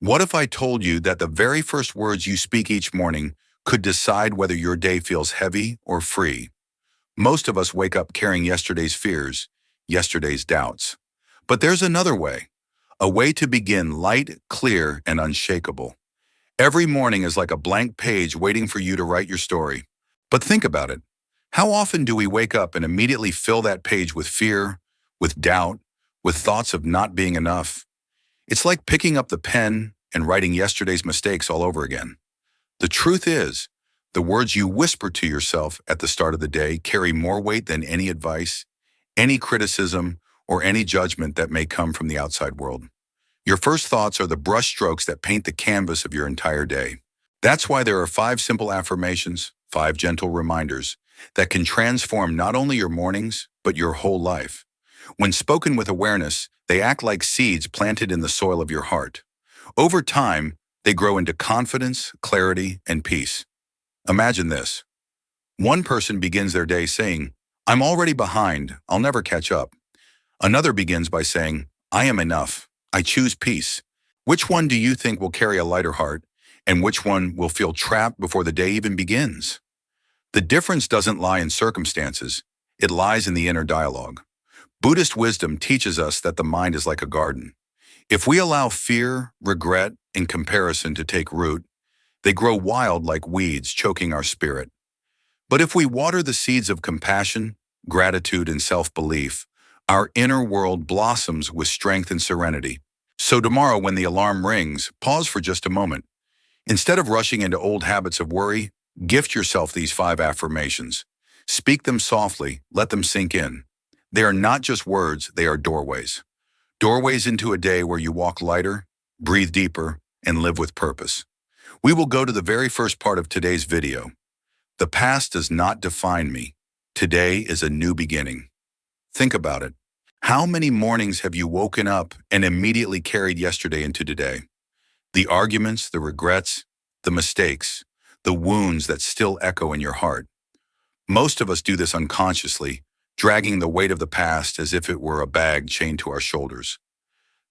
What if I told you that the very first words you speak each morning could decide whether your day feels heavy or free? Most of us wake up carrying yesterday's fears, yesterday's doubts. But there's another way, a way to begin light, clear, and unshakable. Every morning is like a blank page waiting for you to write your story. But think about it. How often do we wake up and immediately fill that page with fear, with doubt, with thoughts of not being enough? It's like picking up the pen and writing yesterday's mistakes all over again. The truth is, the words you whisper to yourself at the start of the day carry more weight than any advice, any criticism, or any judgment that may come from the outside world. Your first thoughts are the brushstrokes that paint the canvas of your entire day. That's why there are 5 simple affirmations, 5 gentle reminders, that can transform not only your mornings, but your whole life. When spoken with awareness, they act like seeds planted in the soil of your heart. Over time, they grow into confidence, clarity, and peace. Imagine this. One person begins their day saying, "I'm already behind, I'll never catch up." Another begins by saying, "I am enough, I choose peace." Which one do you think will carry a lighter heart, and which one will feel trapped before the day even begins? The difference doesn't lie in circumstances, it lies in the inner dialogue. Buddhist wisdom teaches us that the mind is like a garden. If we allow fear, regret, and comparison to take root, they grow wild like weeds, choking our spirit. But if we water the seeds of compassion, gratitude, and self-belief, our inner world blossoms with strength and serenity. So tomorrow, when the alarm rings, pause for just a moment. Instead of rushing into old habits of worry, gift yourself these 5 affirmations. Speak them softly, let them sink in. They are not just words, they are doorways. Doorways into a day where you walk lighter, breathe deeper, and live with purpose. We will go to the very first part of today's video. The past does not define me. Today is a new beginning. Think about it. How many mornings have you woken up and immediately carried yesterday into today? The arguments, the regrets, the mistakes, the wounds that still echo in your heart. Most of us do this unconsciously, dragging the weight of the past as if it were a bag chained to our shoulders.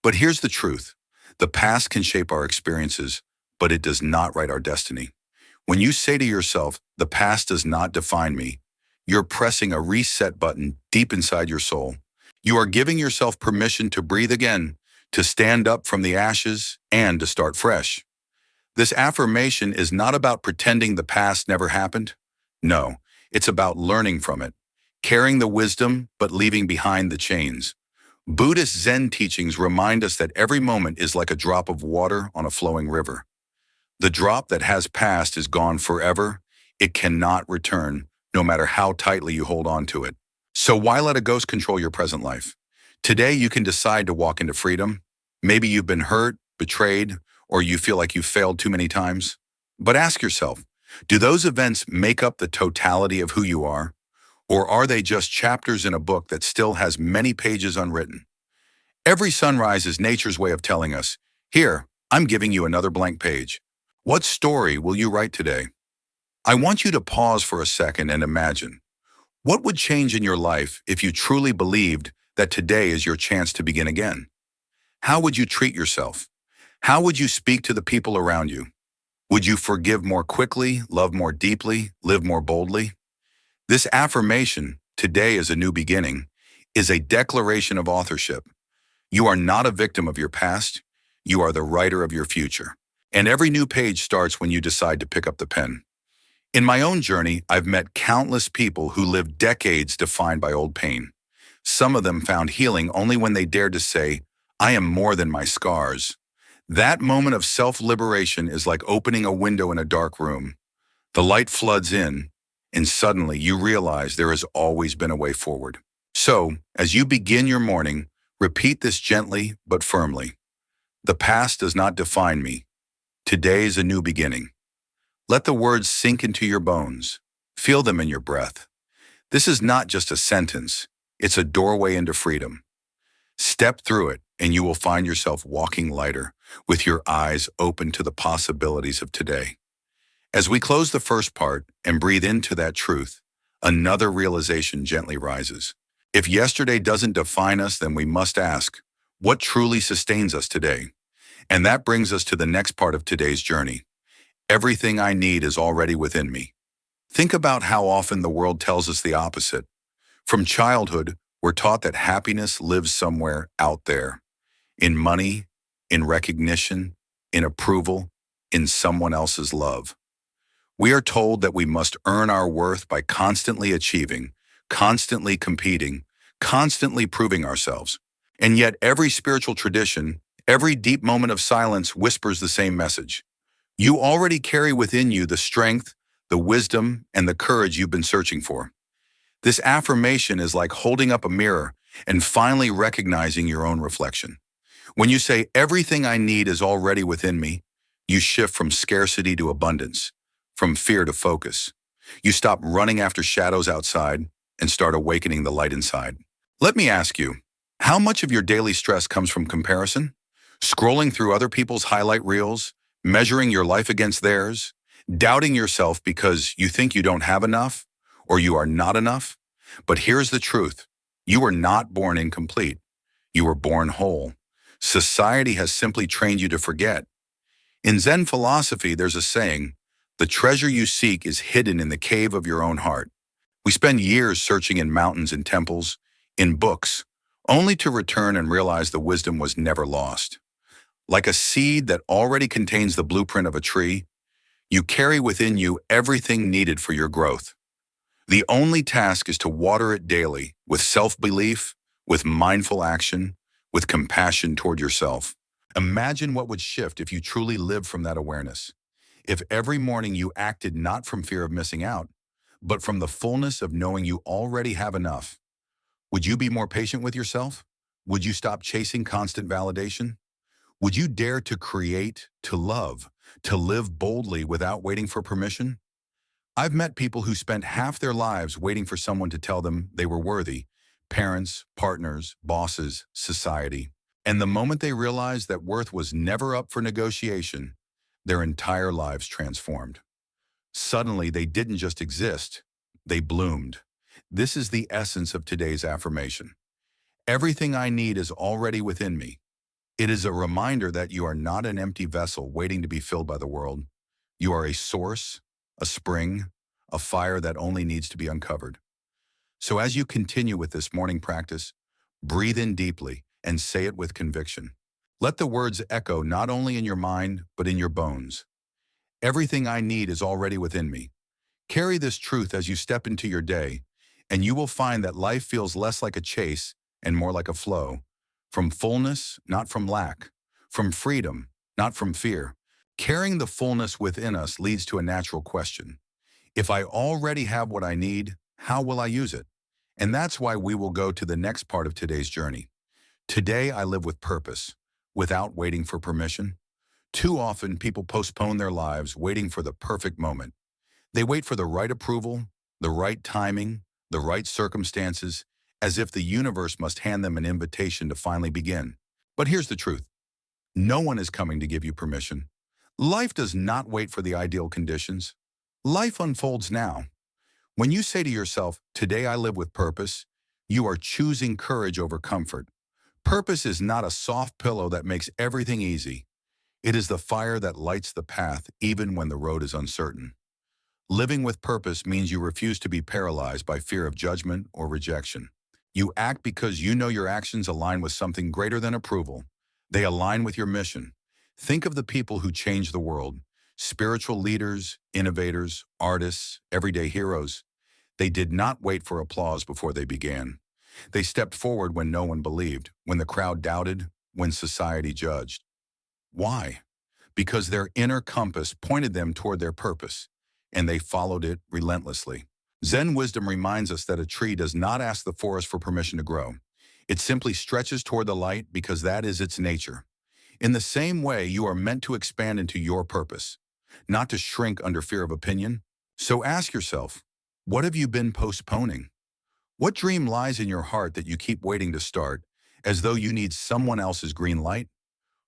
But here's the truth. The past can shape our experiences, but it does not write our destiny. When you say to yourself, "The past does not define me," you're pressing a reset button deep inside your soul. You are giving yourself permission to breathe again, to stand up from the ashes, and to start fresh. This affirmation is not about pretending the past never happened. No, it's about learning from it, carrying the wisdom but leaving behind the chains. Buddhist Zen teachings remind us that every moment is like a drop of water on a flowing river. The drop that has passed is gone forever. It cannot return, no matter how tightly you hold on to it. So why let a ghost control your present life? Today you can decide to walk into freedom. Maybe you've been hurt, betrayed, or you feel like you've failed too many times. But ask yourself, do those events make up the totality of who you are? Or are they just chapters in a book that still has many pages unwritten? Every sunrise is nature's way of telling us, "Here, I'm giving you another blank page." What story will you write today? I want you to pause for a second and imagine. What would change in your life if you truly believed that today is your chance to begin again? How would you treat yourself? How would you speak to the people around you? Would you forgive more quickly, love more deeply, live more boldly? This affirmation, "Today is a new beginning," is a declaration of authorship. You are not a victim of your past. You are the writer of your future. And every new page starts when you decide to pick up the pen. In my own journey, I've met countless people who lived decades defined by old pain. Some of them found healing only when they dared to say, "I am more than my scars." That moment of self-liberation is like opening a window in a dark room. The light floods in, and suddenly you realize there has always been a way forward. So, as you begin your morning, repeat this gently but firmly. The past does not define me. Today is a new beginning. Let the words sink into your bones. Feel them in your breath. This is not just a sentence, it's a doorway into freedom. Step through it, and you will find yourself walking lighter, with your eyes open to the possibilities of today. As we close the first part and breathe into that truth, another realization gently rises. If yesterday doesn't define us, then we must ask, what truly sustains us today? And that brings us to the next part of today's journey. Everything I need is already within me. Think about how often the world tells us the opposite. From childhood, we're taught that happiness lives somewhere out there, in money, in recognition, in approval, in someone else's love. We are told that we must earn our worth by constantly achieving, constantly competing, constantly proving ourselves. And yet every spiritual tradition, every deep moment of silence whispers the same message. You already carry within you the strength, the wisdom, and the courage you've been searching for. This affirmation is like holding up a mirror and finally recognizing your own reflection. When you say, everything I need is already within me, you shift from scarcity to abundance, from fear to focus. You stop running after shadows outside and start awakening the light inside. Let me ask you, how much of your daily stress comes from comparison? Scrolling through other people's highlight reels, measuring your life against theirs, doubting yourself because you think you don't have enough or you are not enough? But here's the truth. You were not born incomplete. You were born whole. Society has simply trained you to forget. In Zen philosophy, there's a saying, the treasure you seek is hidden in the cave of your own heart. We spend years searching in mountains and temples, in books, only to return and realize the wisdom was never lost. Like a seed that already contains the blueprint of a tree, you carry within you everything needed for your growth. The only task is to water it daily with self-belief, with mindful action, with compassion toward yourself. Imagine what would shift if you truly lived from that awareness. If every morning you acted not from fear of missing out, but from the fullness of knowing you already have enough. Would you be more patient with yourself? Would you stop chasing constant validation? Would you dare to create, to love, to live boldly without waiting for permission? I've met people who spent half their lives waiting for someone to tell them they were worthy. Parents, partners, bosses, society. And the moment they realized that worth was never up for negotiation, their entire lives transformed. Suddenly, they didn't just exist, they bloomed. This is the essence of today's affirmation. Everything I need is already within me. It is a reminder that you are not an empty vessel waiting to be filled by the world. You are a source, a spring, a fire that only needs to be uncovered. So as you continue with this morning practice, breathe in deeply and say it with conviction. Let the words echo not only in your mind, but in your bones. Everything I need is already within me. Carry this truth as you step into your day, and you will find that life feels less like a chase and more like a flow. From fullness, not from lack. From freedom, not from fear. Carrying the fullness within us leads to a natural question. If I already have what I need, how will I use it? And that's why we will go to the next part of today's journey. Today I live with purpose, without waiting for permission. Too often people postpone their lives waiting for the perfect moment. They wait for the right approval, the right timing, the right circumstances, as if the universe must hand them an invitation to finally begin. But here's the truth. No one is coming to give you permission. Life does not wait for the ideal conditions. Life unfolds now. When you say to yourself, today I live with purpose, you are choosing courage over comfort. Purpose is not a soft pillow that makes everything easy. It is the fire that lights the path even when the road is uncertain. Living with purpose means you refuse to be paralyzed by fear of judgment or rejection. You act because you know your actions align with something greater than approval. They align with your mission. Think of the people who change the world. Spiritual leaders, innovators, artists, everyday heroes. They did not wait for applause before they began. They stepped forward when no one believed, when the crowd doubted, when society judged. Why? Because their inner compass pointed them toward their purpose, and they followed it relentlessly. Zen wisdom reminds us that a tree does not ask the forest for permission to grow. It simply stretches toward the light because that is its nature. In the same way, you are meant to expand into your purpose, not to shrink under fear of opinion. So ask yourself, what have you been postponing? What dream lies in your heart that you keep waiting to start, as though you need someone else's green light?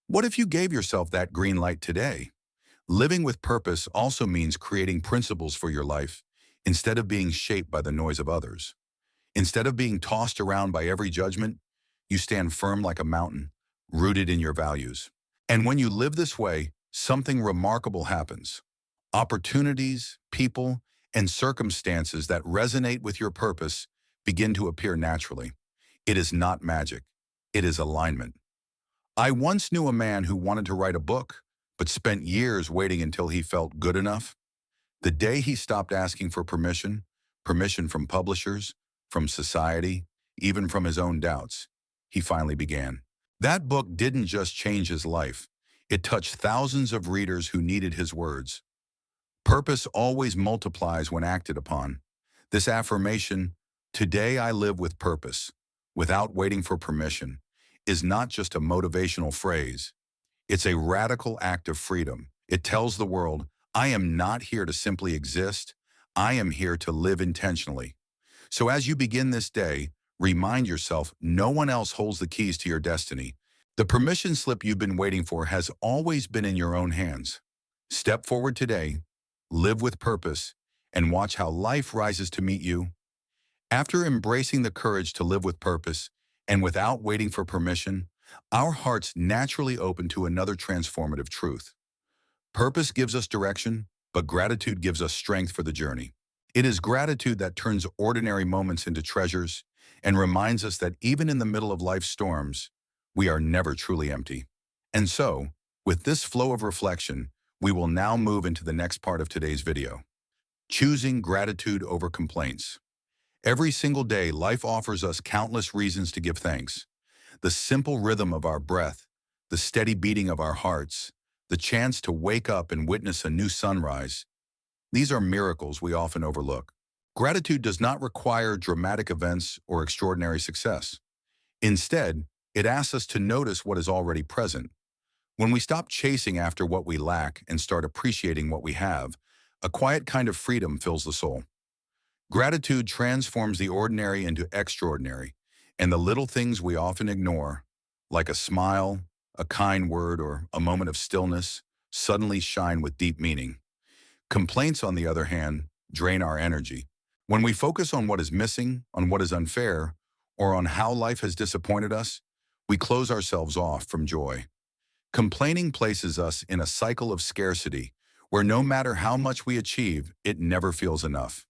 What if you gave yourself that green light today? Living with purpose also means creating principles for your life instead of being shaped by the noise of others. Instead of being tossed around by every judgment, you stand firm like a mountain, rooted in your values. And when you live this way, something remarkable happens. Opportunities, people, and circumstances that resonate with your purpose begin to appear naturally. It is not magic. It is alignment. I once knew a man who wanted to write a book, but spent years waiting until he felt good enough. The day he stopped asking for permission from publishers, from society, even from his own doubts, he finally began. That book didn't just change his life. It touched thousands of readers who needed his words. Purpose always multiplies when acted upon. This affirmation, "Today I live with purpose, without waiting for permission," is not just a motivational phrase. It's a radical act of freedom. It tells the world, I am not here to simply exist. I am here to live intentionally. So as you begin this day, remind yourself no one else holds the keys to your destiny. The permission slip you've been waiting for has always been in your own hands. Step forward today, live with purpose, and watch how life rises to meet you. After embracing the courage to live with purpose and without waiting for permission, our hearts naturally open to another transformative truth. Purpose gives us direction, but gratitude gives us strength for the journey. It is gratitude that turns ordinary moments into treasures and reminds us that even in the middle of life's storms, we are never truly empty. And so, with this flow of reflection, we will now move into the next part of today's video. Choosing gratitude over complaints. Every single day, life offers us countless reasons to give thanks. The simple rhythm of our breath, the steady beating of our hearts, the chance to wake up and witness a new sunrise. These are miracles we often overlook. Gratitude does not require dramatic events or extraordinary success. Instead, it asks us to notice what is already present. When we stop chasing after what we lack and start appreciating what we have, a quiet kind of freedom fills the soul. Gratitude transforms the ordinary into extraordinary, and the little things we often ignore, like a smile, a kind word, or a moment of stillness, suddenly shine with deep meaning. Complaints, on the other hand, drain our energy. When we focus on what is missing, on what is unfair, or on how life has disappointed us, we close ourselves off from joy. Complaining places us in a cycle of scarcity, where no matter how much we achieve, it never feels enough.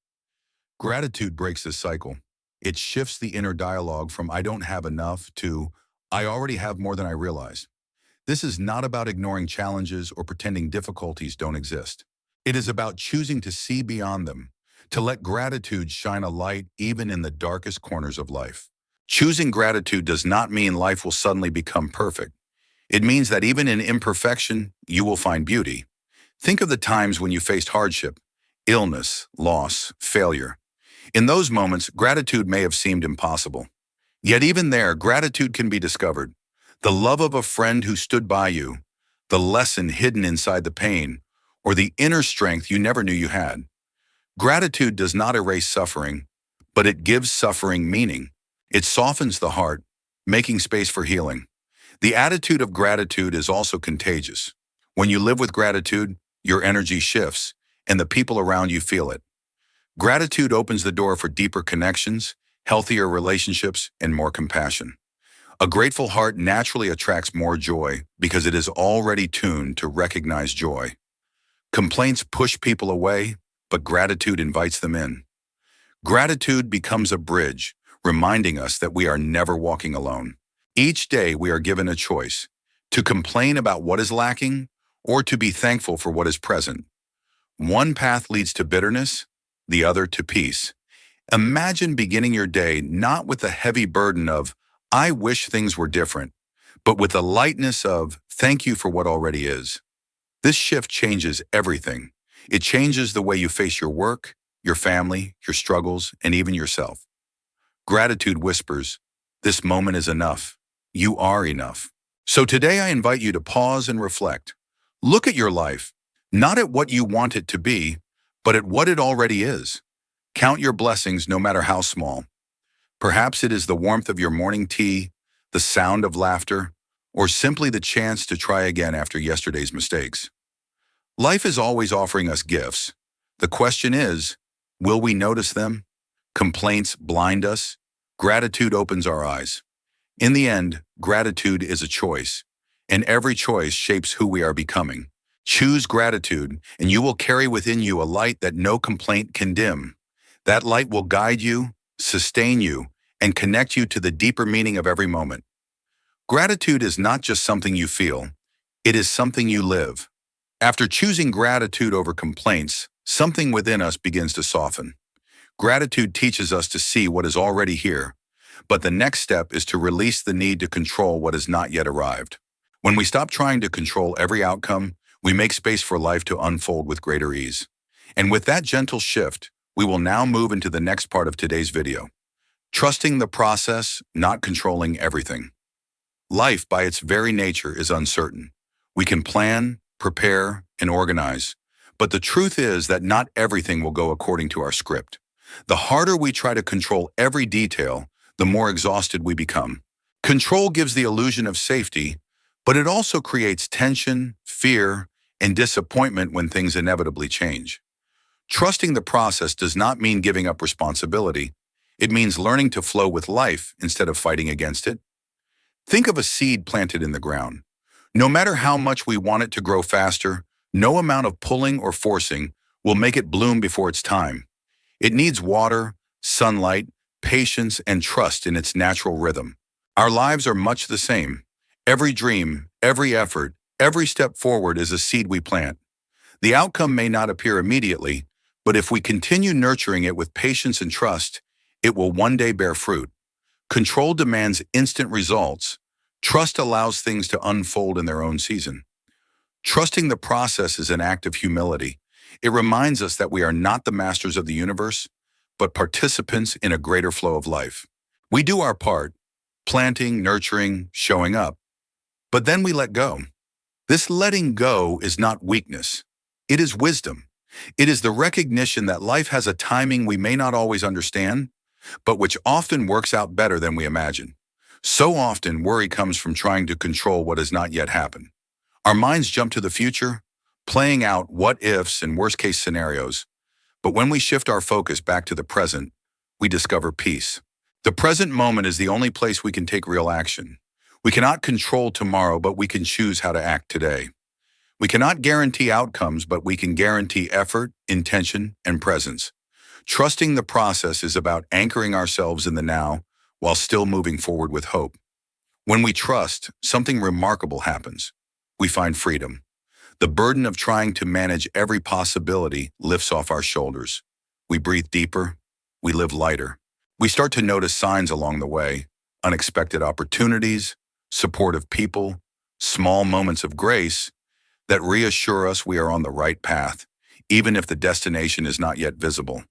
Gratitude breaks this cycle. It shifts the inner dialogue from "I don't have enough" to "I already have more than I realize." This is not about ignoring challenges or pretending difficulties don't exist. It is about choosing to see beyond them, to let gratitude shine a light even in the darkest corners of life. Choosing gratitude does not mean life will suddenly become perfect. It means that even in imperfection, you will find beauty. Think of the times when you faced hardship, illness, loss, failure. In those moments, gratitude may have seemed impossible. Yet even there, gratitude can be discovered. The love of a friend who stood by you, the lesson hidden inside the pain, or the inner strength you never knew you had. Gratitude does not erase suffering, but it gives suffering meaning. It softens the heart, making space for healing. The attitude of gratitude is also contagious. When you live with gratitude, your energy shifts, and the people around you feel it. Gratitude opens the door for deeper connections, healthier relationships, and more compassion. A grateful heart naturally attracts more joy because it is already tuned to recognize joy. Complaints push people away, but gratitude invites them in. Gratitude becomes a bridge, reminding us that we are never walking alone. Each day we are given a choice: to complain about what is lacking or to be thankful for what is present. One path leads to bitterness, the other to peace. Imagine beginning your day not with the heavy burden of "I wish things were different," but with the lightness of "Thank you for what already is." This shift changes everything. It changes the way you face your work, your family, your struggles, and even yourself. Gratitude whispers, "This moment is enough. You are enough." So today I invite you to pause and reflect. Look at your life, not at what you want it to be, but at what it already is. Count your blessings no matter how small. Perhaps it is the warmth of your morning tea, the sound of laughter, or simply the chance to try again after yesterday's mistakes. Life is always offering us gifts. The question is, will we notice them? Complaints blind us. Gratitude opens our eyes. In the end, gratitude is a choice, and every choice shapes who we are becoming. Choose gratitude, and you will carry within you a light that no complaint can dim. That light will guide you, sustain you, and connect you to the deeper meaning of every moment. Gratitude is not just something you feel, it is something you live. After choosing gratitude over complaints, something within us begins to soften. Gratitude teaches us to see what is already here, but the next step is to release the need to control what has not yet arrived. When we stop trying to control every outcome, we make space for life to unfold with greater ease. And with that gentle shift, we will now move into the next part of today's video. Trusting the process, not controlling everything. Life, by its very nature, is uncertain. We can plan, prepare, and organize, but the truth is that not everything will go according to our script. The harder we try to control every detail, the more exhausted we become. Control gives the illusion of safety, but it also creates tension, fear, and disappointment when things inevitably change. Trusting the process does not mean giving up responsibility. It means learning to flow with life instead of fighting against it. Think of a seed planted in the ground. No matter how much we want it to grow faster, no amount of pulling or forcing will make it bloom before its time. It needs water, sunlight, patience, and trust in its natural rhythm. Our lives are much the same. Every dream, every effort, every step forward is a seed we plant. The outcome may not appear immediately, but if we continue nurturing it with patience and trust, it will one day bear fruit. Control demands instant results. Trust allows things to unfold in their own season. Trusting the process is an act of humility. It reminds us that we are not the masters of the universe, but participants in a greater flow of life. We do our part, planting, nurturing, showing up. But then we let go. This letting go is not weakness. It is wisdom. It is the recognition that life has a timing we may not always understand, but which often works out better than we imagine. So often, worry comes from trying to control what has not yet happened. Our minds jump to the future, playing out what-ifs and worst-case scenarios. But when we shift our focus back to the present, we discover peace. The present moment is the only place we can take real action. We cannot control tomorrow, but we can choose how to act today. We cannot guarantee outcomes, but we can guarantee effort, intention, and presence. Trusting the process is about anchoring ourselves in the now while still moving forward with hope. When we trust, something remarkable happens. We find freedom. The burden of trying to manage every possibility lifts off our shoulders. We breathe deeper. We live lighter. We start to notice signs along the way, unexpected opportunities, supportive people, small moments of grace that reassure us we are on the right path, even if the destination is not yet visible.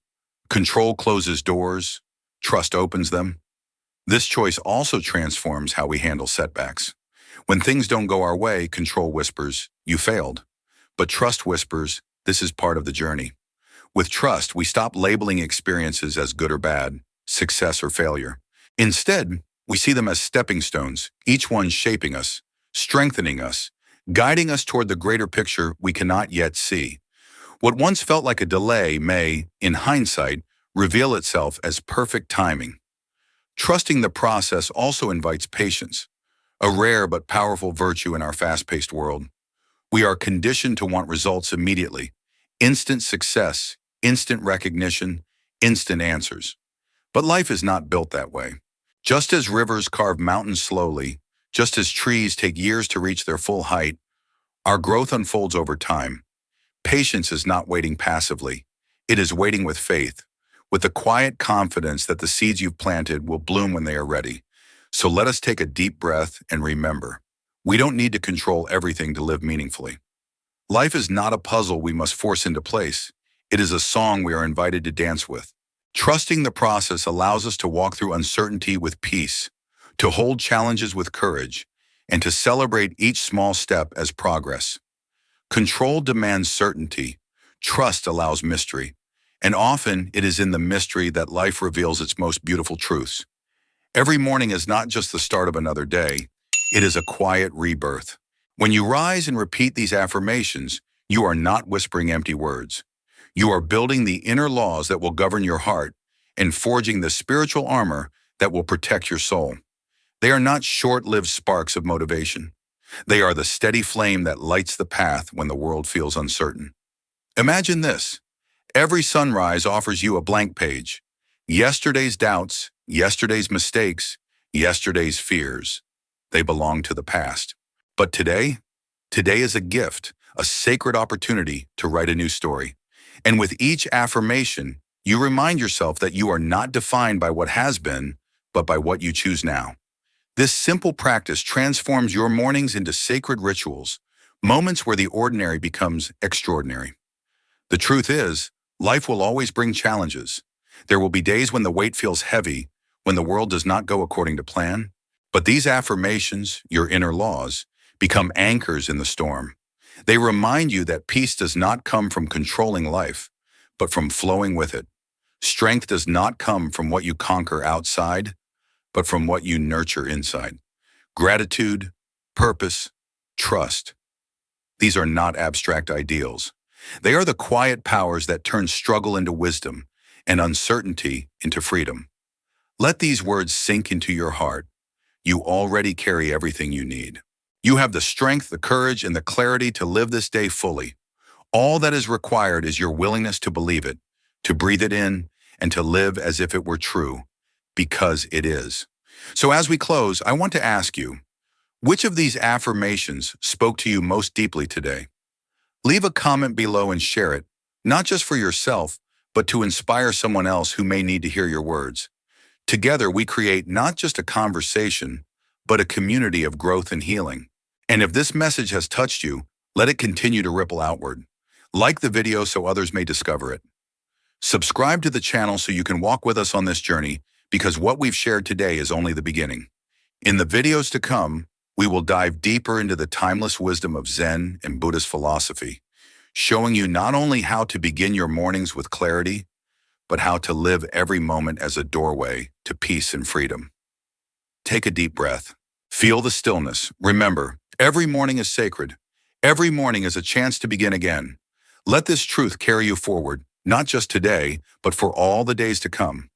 Control closes doors, trust opens them. This choice also transforms how we handle setbacks. When things don't go our way, control whispers, "You failed." But trust whispers, "This is part of the journey." With trust, we stop labeling experiences as good or bad, success or failure. Instead, we see them as stepping stones, each one shaping us, strengthening us, guiding us toward the greater picture we cannot yet see. What once felt like a delay may, in hindsight, reveal itself as perfect timing. Trusting the process also invites patience, a rare but powerful virtue in our fast-paced world. We are conditioned to want results immediately, instant success, instant recognition, instant answers. But life is not built that way. Just as rivers carve mountains slowly, just as trees take years to reach their full height, our growth unfolds over time. Patience is not waiting passively. It is waiting with faith, with the quiet confidence that the seeds you've planted will bloom when they are ready. So let us take a deep breath and remember, we don't need to control everything to live meaningfully. Life is not a puzzle we must force into place. It is a song we are invited to dance with. Trusting the process allows us to walk through uncertainty with peace, to hold challenges with courage, and to celebrate each small step as progress. Control demands certainty. Trust allows mystery. And often, it is in the mystery that life reveals its most beautiful truths. Every morning is not just the start of another day. It is a quiet rebirth. When you rise and repeat these affirmations, you are not whispering empty words. You are building the inner laws that will govern your heart and forging the spiritual armor that will protect your soul. They are not short-lived sparks of motivation. They are the steady flame that lights the path when the world feels uncertain. Imagine this. Every sunrise offers you a blank page. Yesterday's doubts, yesterday's mistakes, yesterday's fears. They belong to the past. But today is a gift, a sacred opportunity to write a new story. And with each affirmation, you remind yourself that you are not defined by what has been, but by what you choose now. This simple practice transforms your mornings into sacred rituals, moments where the ordinary becomes extraordinary. The truth is, life will always bring challenges. There will be days when the weight feels heavy, when the world does not go according to plan. But these affirmations, your inner laws, become anchors in the storm. They remind you that peace does not come from controlling life, but from flowing with it. Strength does not come from what you conquer outside, but from what you nurture inside. Gratitude, purpose, trust. These are not abstract ideals. They are the quiet powers that turn struggle into wisdom and uncertainty into freedom. Let these words sink into your heart. You already carry everything you need. You have the strength, the courage, and the clarity to live this day fully. All that is required is your willingness to believe it, to breathe it in, and to live as if it were true, because it is. So as we close, I want to ask you, which of these affirmations spoke to you most deeply today? Leave a comment below and share it, not just for yourself, but to inspire someone else who may need to hear your words. Together, we create not just a conversation, but a community of growth and healing. And if this message has touched you, let it continue to ripple outward. Like the video so others may discover it. Subscribe to the channel so you can walk with us on this journey, because what we've shared today is only the beginning. In the videos to come, we will dive deeper into the timeless wisdom of Zen and Buddhist philosophy, showing you not only how to begin your mornings with clarity, but how to live every moment as a doorway to peace and freedom. Take a deep breath. Feel the stillness. Remember, every morning is sacred. Every morning is a chance to begin again. Let this truth carry you forward, not just today, but for all the days to come.